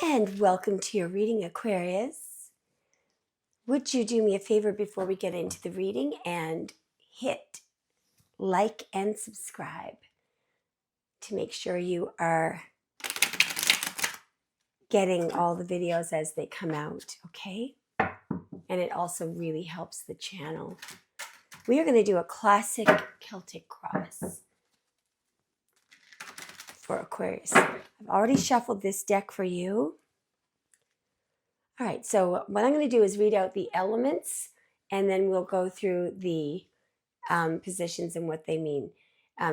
And welcome to your reading, Aquarius. Would you do me a favor before we get into the reading and hit like and subscribe to make sure you are getting all the videos as they come out, okay? And it also really helps the channel. We are going to do a classic Celtic cross for Aquarius. I've already shuffled this deck for you. All right, so what I'm going to do is read out the elements, and then we'll go through the positions and what they mean.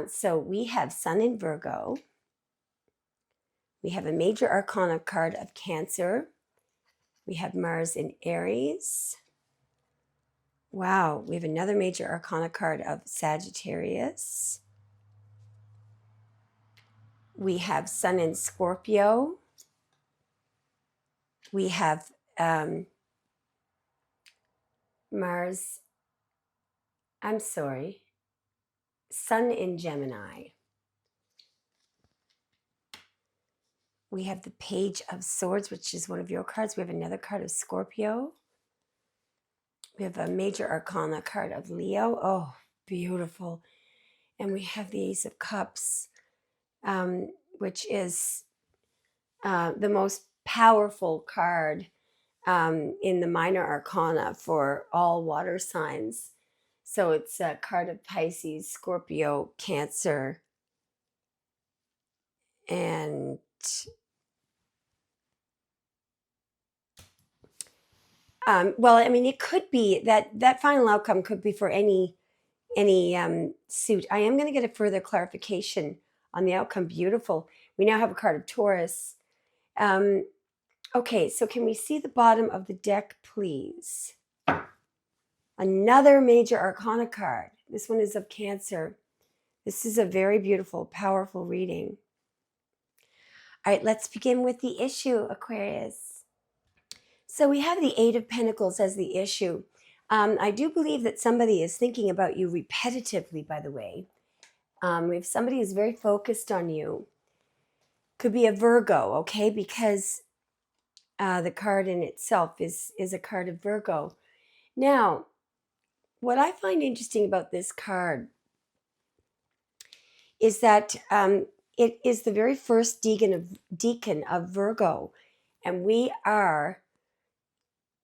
So we have Sun in Virgo. We have a major arcana card of Cancer. We have Mars in Aries. Wow, we have another major arcana card of Sagittarius. We have Sun in Scorpio. We have Sun in Gemini. We have the Page of Swords, which is one of your cards. We have another card of Scorpio. We have a major arcana card of Leo. Oh, beautiful. And we have the Ace of Cups, which is the most powerful card in the minor arcana for all water signs. So it's a card of Pisces, Scorpio, Cancer, and it could be that final outcome could be for any suit. I am going to get a further clarification on the outcome. Beautiful. We now have a card of Taurus. Okay, so can we see the bottom of the deck, please? Another major arcana card. This one is of Cancer. This is a very beautiful, powerful reading. All right, let's begin with the issue, Aquarius. So we have the Eight of Pentacles as the issue. I do believe that somebody is thinking about you repetitively, by the way. If somebody is very focused on you, could be a Virgo, okay? Because the card in itself is a card of Virgo. Now, what I find interesting about this card is that it is the very first decan of Virgo, and we are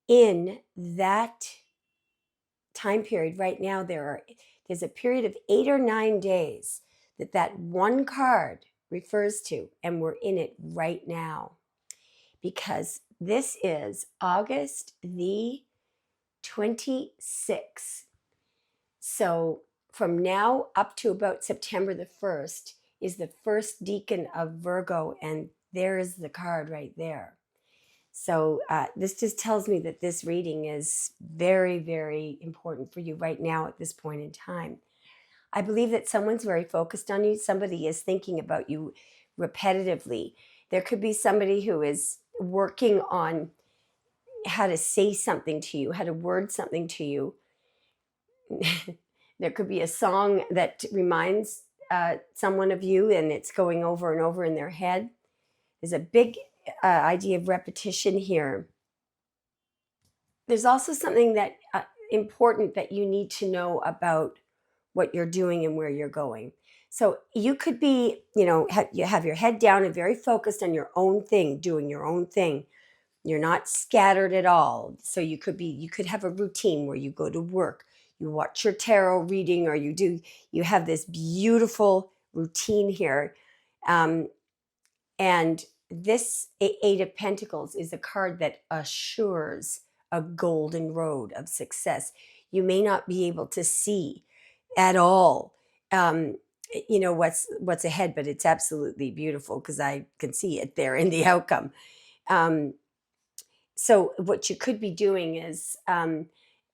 in that time period right now. There's a period of 8 or 9 days that one card refers to, and we're in it right now because this is August the 26th. So from now up to about September the 1st is the first decan of Virgo, and there is the card right there. So this just tells me that this reading is very, very important for you right now at this point in time. I believe that someone's very focused on you. Somebody is thinking about you repetitively. There could be somebody who is working on how to say something to you, how to word something to you. There could be a song that reminds someone of you, and it's going over and over in their head. There's a big idea of repetition here. There's also something that important that you need to know about what you're doing and where you're going. So you could be, you have your head down and very focused on your own thing, doing your own thing. You're not scattered at all. So you could have a routine where you go to work, you watch your tarot reading, or you have this beautiful routine here. And this Eight of Pentacles is a card that assures a golden road of success. You may not be able to see at all, what's ahead, but it's absolutely beautiful because I can see it there in the outcome. So what you could be doing is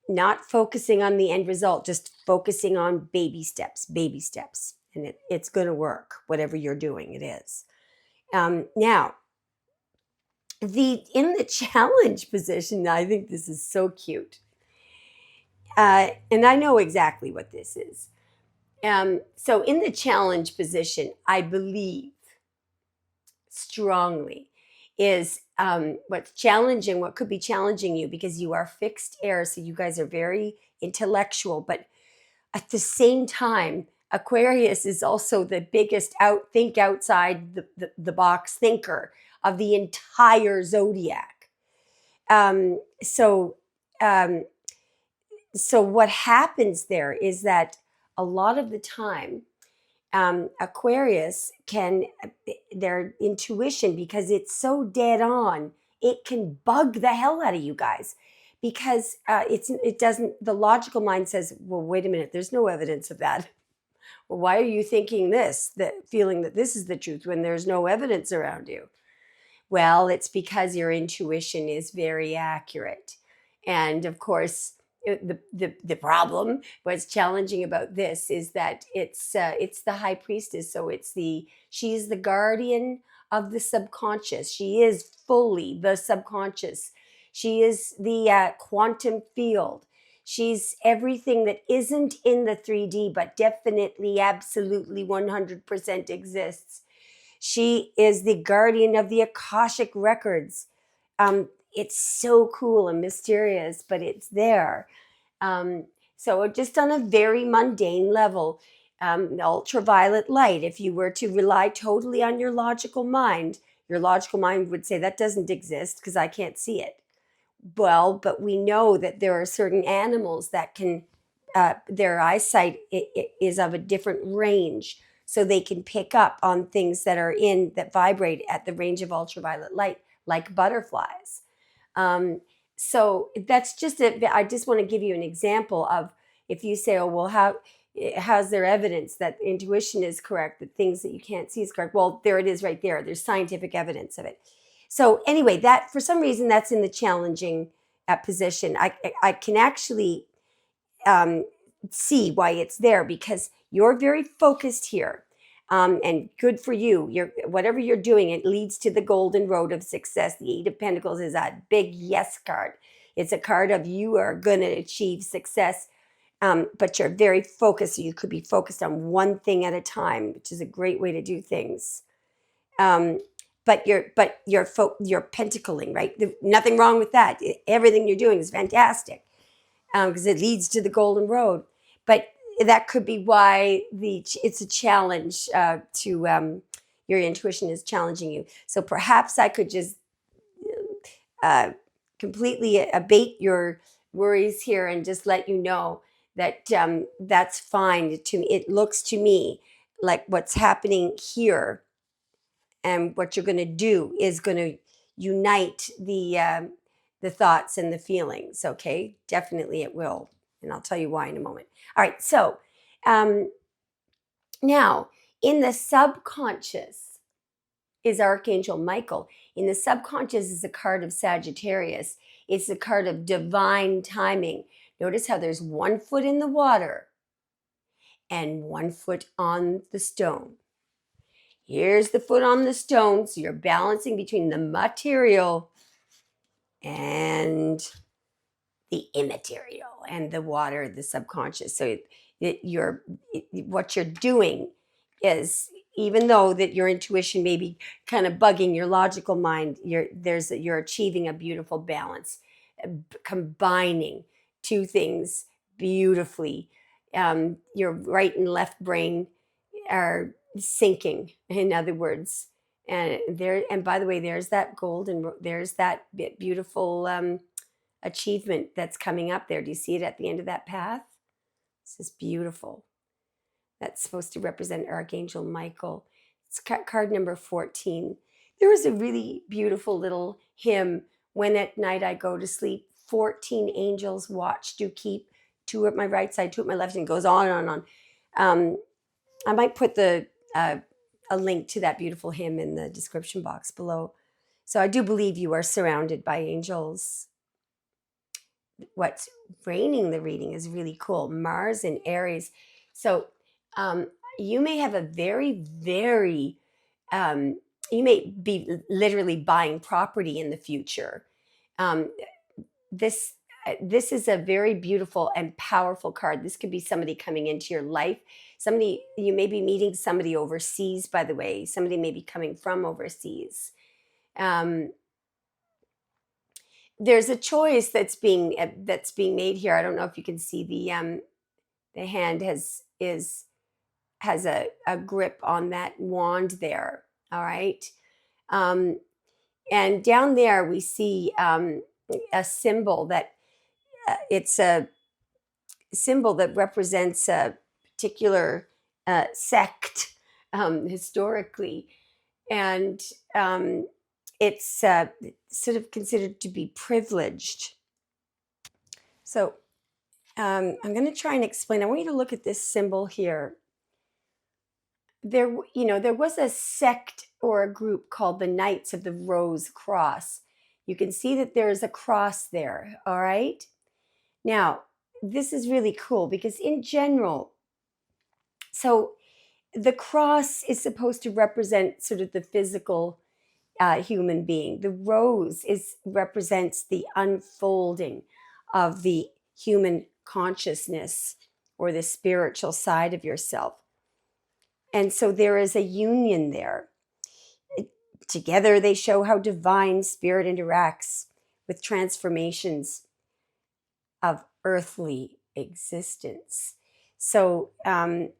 not focusing on the end result, just focusing on baby steps, and it's going to work. Whatever you're doing, it is. Now, in the challenge position, I think this is so cute. And I know exactly what this is. So in the challenge position, I believe strongly is what's challenging, what could be challenging you, because you are fixed air. So you guys are very intellectual, but at the same time, Aquarius is also the biggest think outside the box thinker of the entire zodiac. Um, so, um, so what happens there is that a lot of the time, Aquarius can, their intuition, because it's so dead on, it can bug the hell out of you guys, because it doesn't, the logical mind says, well, wait a minute, there's no evidence of that. Well, why are you thinking this, that feeling that this is the truth when there's no evidence around you? Well, it's because your intuition is very accurate. And of course, the problem, what's challenging about this is that it's the high priestess. So she's the guardian of the subconscious. She is fully the subconscious. She is the quantum field. She's everything that isn't in the 3D, but definitely, absolutely, 100% exists. She is the guardian of the Akashic records. It's so cool and mysterious, but it's there. So just on a very mundane level, ultraviolet light, if you were to rely totally on your logical mind would say that doesn't exist because I can't see it. Well, but we know that there are certain animals that can, their eyesight is of a different range. So they can pick up on things that vibrate at the range of ultraviolet light, like butterflies. So that's just I just want to give you an example of, if you say, oh, well, how's there evidence that intuition is correct, that things that you can't see is correct? Well, there it is right there. There's scientific evidence of it. So anyway, that for some reason that's in the challenging position. I can actually see why it's there, because you're very focused here. And good for you. Whatever you're doing, it leads to the golden road of success. The Eight of Pentacles is a big yes card. It's a card of you are going to achieve success, but you're very focused. So you could be focused on one thing at a time, which is a great way to do things. But you're pentacling, right? Nothing wrong with that. Everything you're doing is fantastic, because it leads to the golden road. But that could be why it's a challenge to your intuition is challenging you. So perhaps I could just completely abate your worries here and just let you know that that's fine. It looks to me like what's happening here and what you're going to do is going to unite the thoughts and the feelings. Okay, definitely it will, and I'll tell you why in a moment. All right, so now in the subconscious is Archangel Michael. In the subconscious is a card of Sagittarius. It's a card of divine timing. Notice how there's 1 foot in the water and 1 foot on the stone. Here's the foot on the stone, so you're balancing between the material and the immaterial and the water, the subconscious. So what you're doing is, even though that your intuition may be kind of bugging your logical mind, you're achieving a beautiful balance, combining two things beautifully. Your right and left brain are syncing, in other words. And by the way, there's that gold, and there's that beautiful achievement that's coming up there. Do you see it at the end of that path? This is beautiful. That's supposed to represent Archangel Michael. It's card number 14. There was a really beautiful little hymn, when at night I go to sleep, 14 angels watch do keep, 2 at my right side, 2 at my left, and it goes on and on. I might put a link to that beautiful hymn in the description box below. So I do believe you are surrounded by angels. What's reigning the reading is really cool. Mars and Aries. So you may have a very, very, you may be literally buying property in the future. This is a very beautiful and powerful card. This could be somebody coming into your life. You may be meeting somebody overseas, by the way. Somebody may be coming from overseas. Um, there's a choice that's being made here. I don't know if you can see the hand has a grip on that wand there. All right. Um, and down there we see a symbol that it's a symbol that represents a particular sect historically, and it's sort of considered to be privileged. So I'm going to try and explain. I want you to look at this symbol here. There was a sect or a group called the Knights of the Rose Cross. You can see that there is a cross there. All right. Now, this is really cool because in general, so the cross is supposed to represent sort of the physical human being. The rose represents the unfolding of the human consciousness or the spiritual side of yourself. And so there is a union there. Together they show how divine spirit interacts with transformations of earthly existence. So, and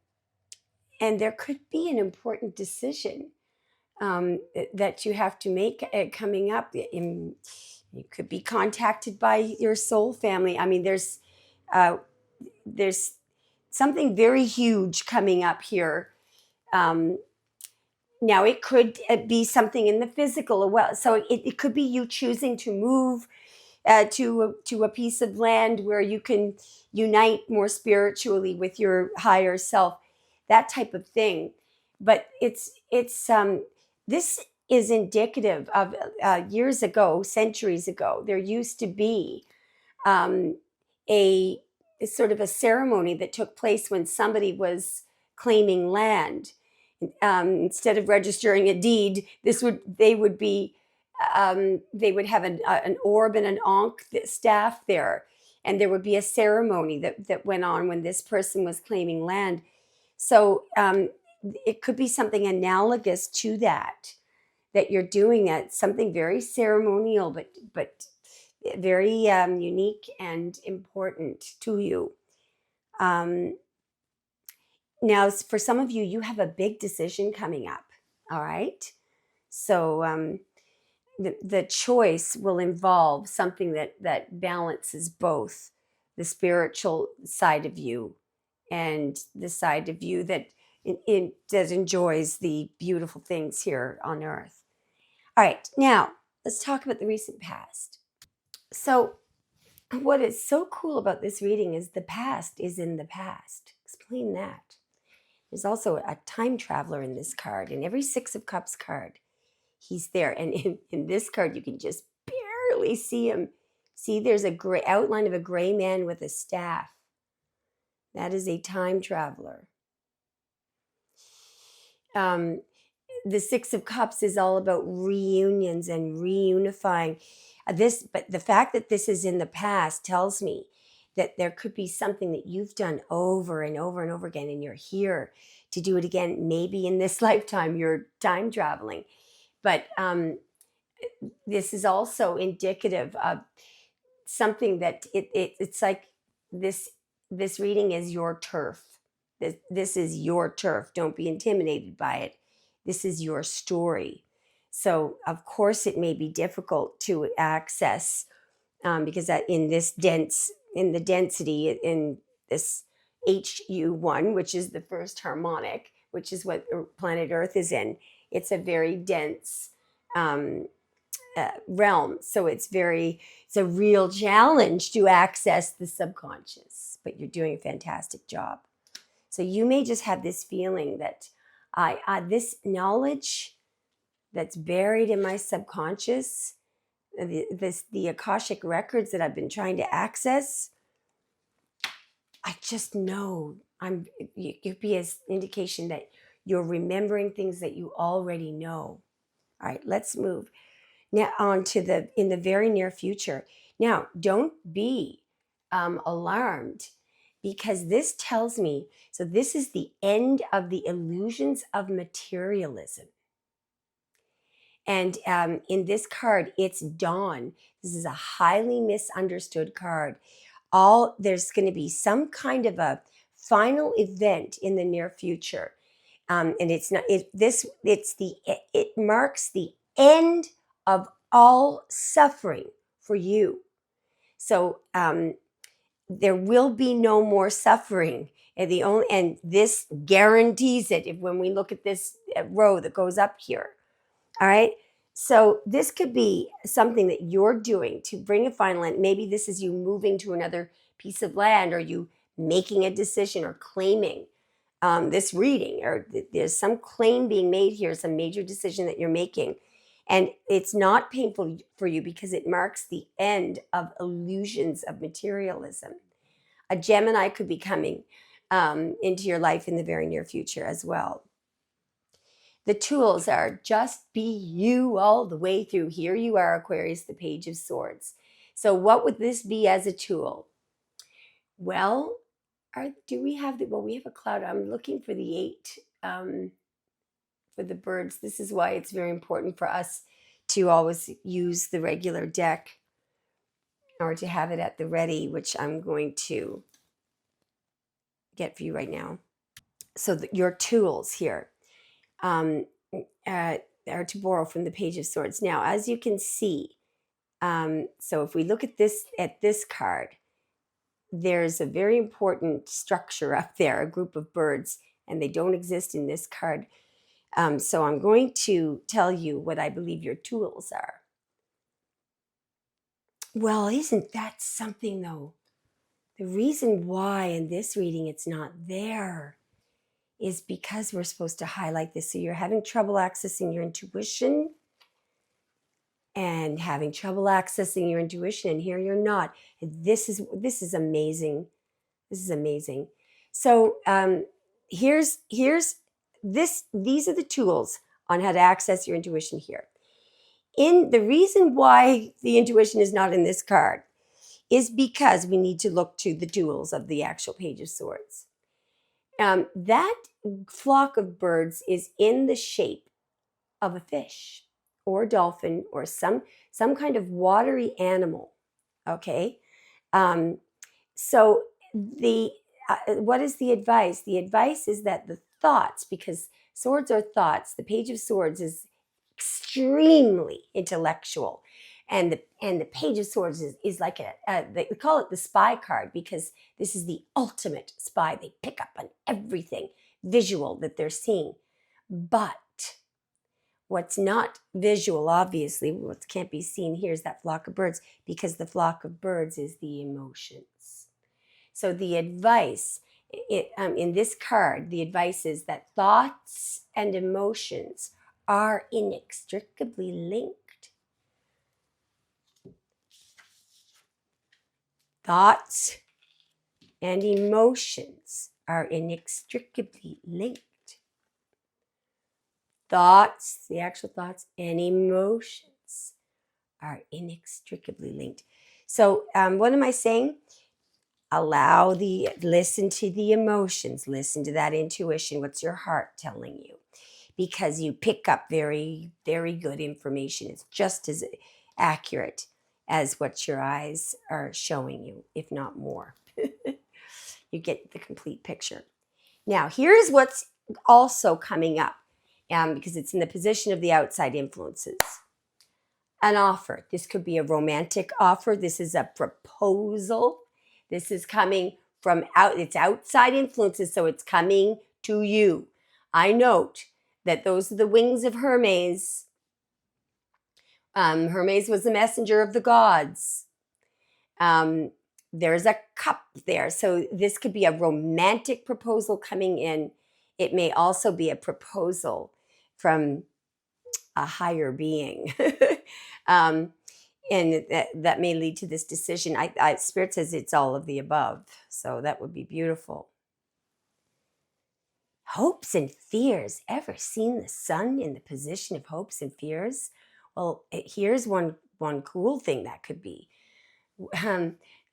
there could be an important decision that you have to make coming up. You could be contacted by your soul family. I mean, there's something very huge coming up here. Now, it could be something in the physical as well. So it could be you choosing to move to a piece of land where you can unite more spiritually with your higher self, that type of thing. But this is indicative of years ago, centuries ago. There used to be um, a sort of a ceremony that took place when somebody was claiming land. Instead of registering a deed, they would have an orb and an ankh staff there, and there would be a ceremony that went on when this person was claiming land. So it could be something analogous to that you're doing, that something very ceremonial, but very unique and important to you. Now, for some of you, you have a big decision coming up. All right. So the choice will involve something that balances both the spiritual side of you and the side of you that enjoys the beautiful things here on earth. All right. Now, let's talk about the recent past. So, what is so cool about this reading is the past is in the past. Explain that. There's also a time traveler in this card. In every Six of Cups card, he's there. And in this card, you can just barely see him. See, there's a gray outline of a gray man with a staff. That is a time traveler. The Six of Cups is all about reunions and reunifying. But the fact that this is in the past tells me that there could be something that you've done over and over and over again, and you're here to do it again. Maybe in this lifetime, you're time traveling. But this is also indicative of something that it's like this reading is your turf. This is your turf. Don't be intimidated by it. This is your story. So, of course, it may be difficult to access because in the density in this HU1, which is the first harmonic, which is what planet Earth is in, it's a very dense realm. So it's a real challenge to access the subconscious, but you're doing a fantastic job. So you may just have this feeling that this knowledge that's buried in my subconscious, the Akashic records that I've been trying to access, I just know it could be an indication that you're remembering things that you already know. All right, let's move now on to in the very near future. Now, don't be alarmed, because this tells me, so this is the end of the illusions of materialism. And in this card, it's dawn. This is a highly misunderstood card. There's going to be some kind of a final event in the near future, and it's not it. This it marks the end of all suffering for you. So there will be no more suffering, and this guarantees it. If when we look at this row that goes up here, all right. So this could be something that you're doing to bring a final end. Maybe this is you moving to another piece of land, or you making a decision or claiming this reading, or there's some claim being made here, some major decision that you're making. And it's not painful for you because it marks the end of illusions of materialism. A Gemini could be coming into your life in the very near future as well. The tools are just be you all the way through. Here you are, Aquarius, the Page of Swords. So what would this be as a tool? Well, we have a cloud. I'm looking for the 8 for the birds. This is why it's very important for us to always use the regular deck, or to have it at the ready, which I'm going to get for you right now. So your tools here are to borrow from the Page of Swords. Now, as you can see, so if we look at this card, there's a very important structure up there, a group of birds, and they don't exist in this card. So I'm going to tell you what I believe your tools are. Well, isn't that something though? The reason why in this reading it's not there is because we're supposed to highlight this. So you're having trouble accessing your intuition, and having trouble accessing your intuition, and here you're not. This is amazing. This is amazing. So here's this. These are the tools on how to access your intuition here. In the reason why the intuition is not in this card is because we need to look to the tools of the actual Page of Swords. That flock of birds is in the shape of a fish or a dolphin or some kind of watery animal. Okay. So what is the advice? The advice is that the thoughts, because swords are thoughts, the Page of Swords is extremely intellectual, and the Page of Swords is like they call it the spy card, because this is the ultimate spy. They pick up on everything visual that they're seeing. But what's not visual, obviously, what can't be seen here is that flock of birds, because the flock of birds is the emotions. So the advice in this card, the advice is that thoughts and emotions are inextricably linked. Thoughts and emotions are inextricably linked. Thoughts, the actual thoughts, and emotions are inextricably linked. So what am I saying? Listen to the emotions, listen to that intuition. What's your heart telling you? Because you pick up very, very good information. It's just as accurate as what your eyes are showing you, if not more. You get the complete picture. Now, here's what's also coming up, because it's in the position of the outside influences. An offer. This could be a romantic offer. This is a proposal. This is coming from it's outside influences, so it's coming to you. I note that those are the wings of Hermes. Hermes was the messenger of the gods. There's a cup there. So this could be a romantic proposal coming in. It may also be a proposal from a higher being. And that may lead to this decision. Spirit says it's all of the above. So that would be beautiful. Hopes and fears. Ever seen the sun in the position of hopes and fears? Well, here's one cool thing that could be.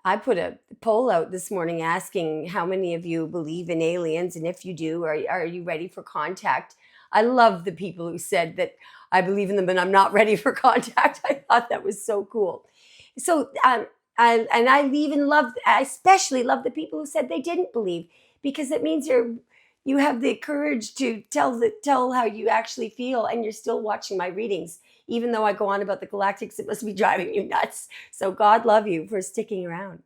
I put a poll out this morning asking how many of you believe in aliens, and if you do, are you ready for contact? I love the people who said that I believe in them and I'm not ready for contact. I thought that was so cool. So, I especially love the people who said they didn't believe, because it means you have the courage to tell how you actually feel, and you're still watching my readings. Even though I go on about the galactics, it must be driving you nuts. So God love you for sticking around.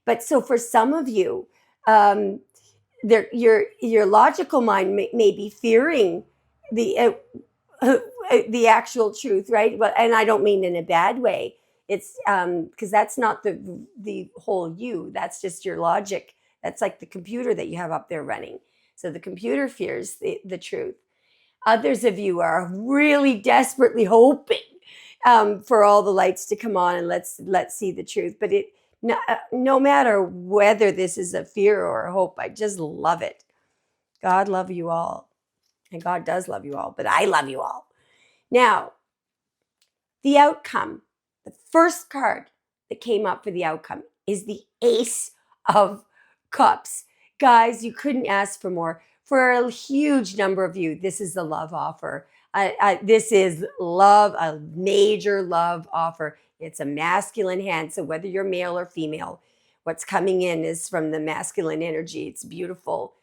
But so for some of you, um, your logical mind may be fearing the the actual truth, right? But and I don't mean in a bad way. It's because that's not the whole you. That's just your logic. That's like the computer that you have up there running. So the computer fears the truth. Others of you are really desperately hoping for all the lights to come on and let's see the truth. But no matter whether this is a fear or a hope, I just love it. God love you all, and God does love you all. But I love you all. Now, the outcome, the first card that came up for the outcome is the Ace of Cups. Guys, you couldn't ask for more. For a huge number of you, this is the love offer. This is love, a major love offer. It's a masculine hand. So whether you're male or female, what's coming in is from the masculine energy. It's beautiful.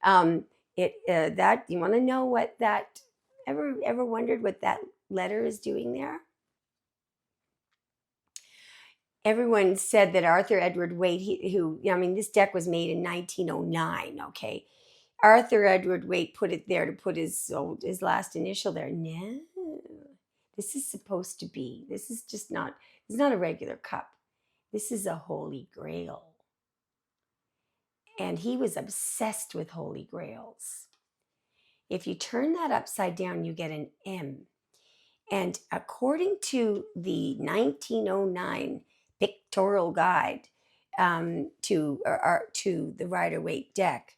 That you want to know what that ever wondered what that letter is doing there? Everyone said that Arthur Edward Waite, this deck was made in 1909, okay? Arthur Edward Waite put it there to put his last initial there. No, this is supposed to be, it's not a regular cup. This is a holy grail. And he was obsessed with holy grails. If you turn that upside down, you get an M. And according to the 1909 pictorial guide to the Rider-Waite deck,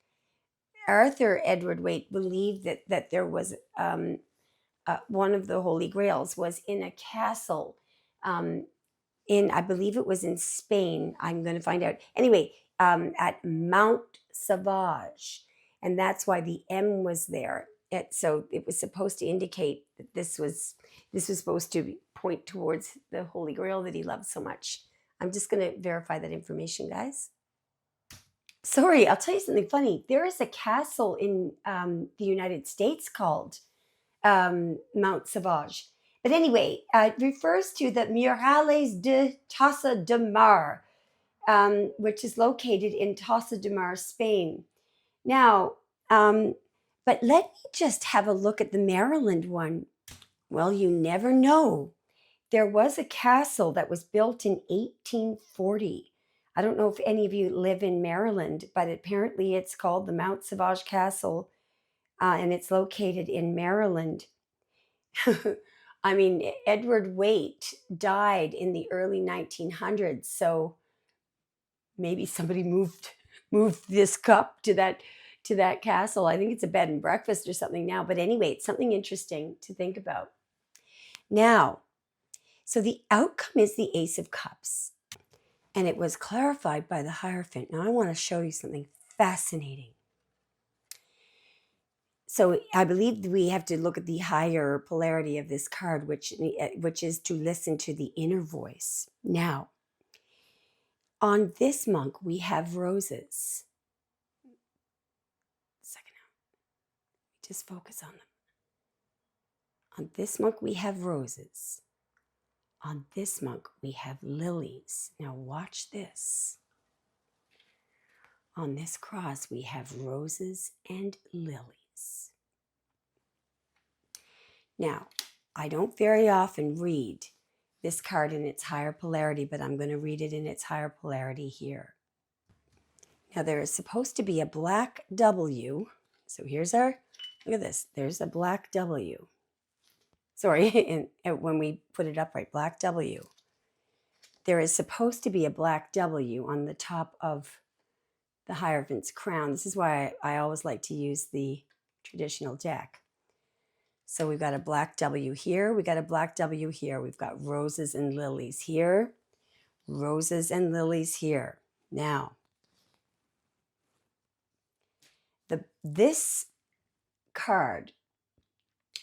Arthur Edward Waite believed that there was one of the Holy Grails was in a castle I believe it was in Spain. I'm going to find out. Anyway, at Mount Sauvage. And that's why the M was there. So it was supposed to indicate that this was supposed to point towards the Holy Grail that he loved so much. I'm just going to verify that information, guys. Sorry, I'll tell you something funny. There is a castle in the United States called Mount Sauvage. But anyway, it refers to the Murales de Tossa de Mar, which is located in Tossa de Mar, Spain. Now, but let me just have a look at the Maryland one. Well, you never know. There was a castle that was built in 1840. I don't know if any of you live in Maryland, but apparently it's called the Mount Sauvage Castle, and it's located in Maryland. I mean, Edward Waite died in the early 1900s, so maybe somebody moved this cup to that castle. I think it's a bed and breakfast or something now. But anyway, it's something interesting to think about. Now, so the outcome is the Ace of Cups, and it was clarified by the Hierophant. Now, I want to show you something fascinating. So I believe we have to look at the higher polarity of this card, which is to listen to the inner voice. Now, on this monk, we have roses. Second now. Just focus on them. On this monk, we have roses. On this monk, we have lilies. Now watch this. On this cross, we have roses and lilies. Now, I don't very often read this card in its higher polarity, but I'm going to read it in its higher polarity here. Now, there is supposed to be a black W. So here's look at this. There's a black W. Sorry, and when we put it up right, black W. There is supposed to be a black W on the top of the Hierophant's crown. This is why I always like to use the traditional deck. So we've got a black W here. We got a black W here. We've got roses and lilies here. Roses and lilies here. Now, this card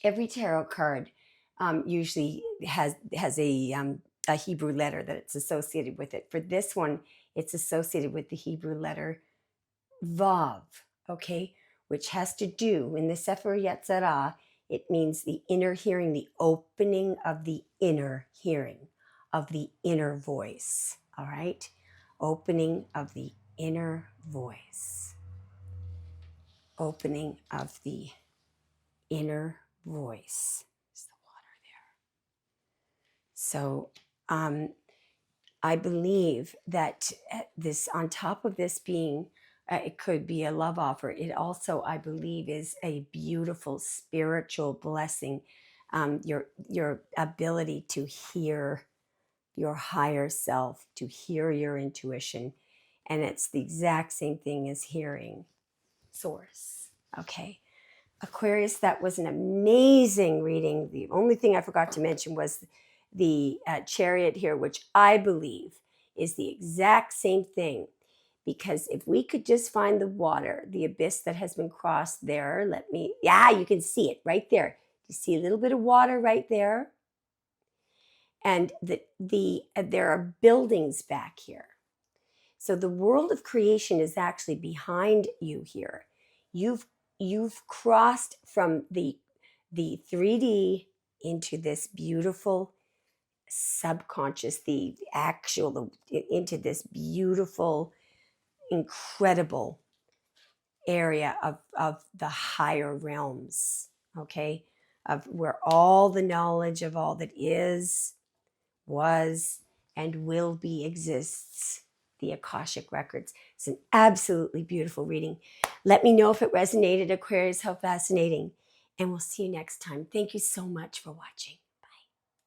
every tarot card usually has a Hebrew letter that it's associated with it. For this one, it's associated with the Hebrew letter Vav, okay, which has to do, in the Sefer Yetzirah, it means the inner hearing, the opening of the inner hearing, of the inner voice, all right? Opening of the inner voice. Opening of the inner voice. There's the water there. So I believe that this, on top of this being, it could be a love offer, it also, I believe, is a beautiful spiritual blessing. Your ability to hear your higher self, to hear your intuition. And it's the exact same thing as hearing source. Okay. Aquarius, that was an amazing reading. The only thing I forgot to mention was the chariot here, which I believe is the exact same thing. Because if we could just find the water, the abyss that has been crossed there, you can see it right there. You see a little bit of water right there? And there are buildings back here. So the world of creation is actually behind you here. You've crossed from the 3D into this beautiful subconscious, into this beautiful, incredible area of the higher realms, okay? Of where all the knowledge of all that is, was, and will be exists. The Akashic Records. It's an absolutely beautiful reading. Let me know if it resonated, Aquarius. How fascinating. And we'll see you next time. Thank you so much for watching.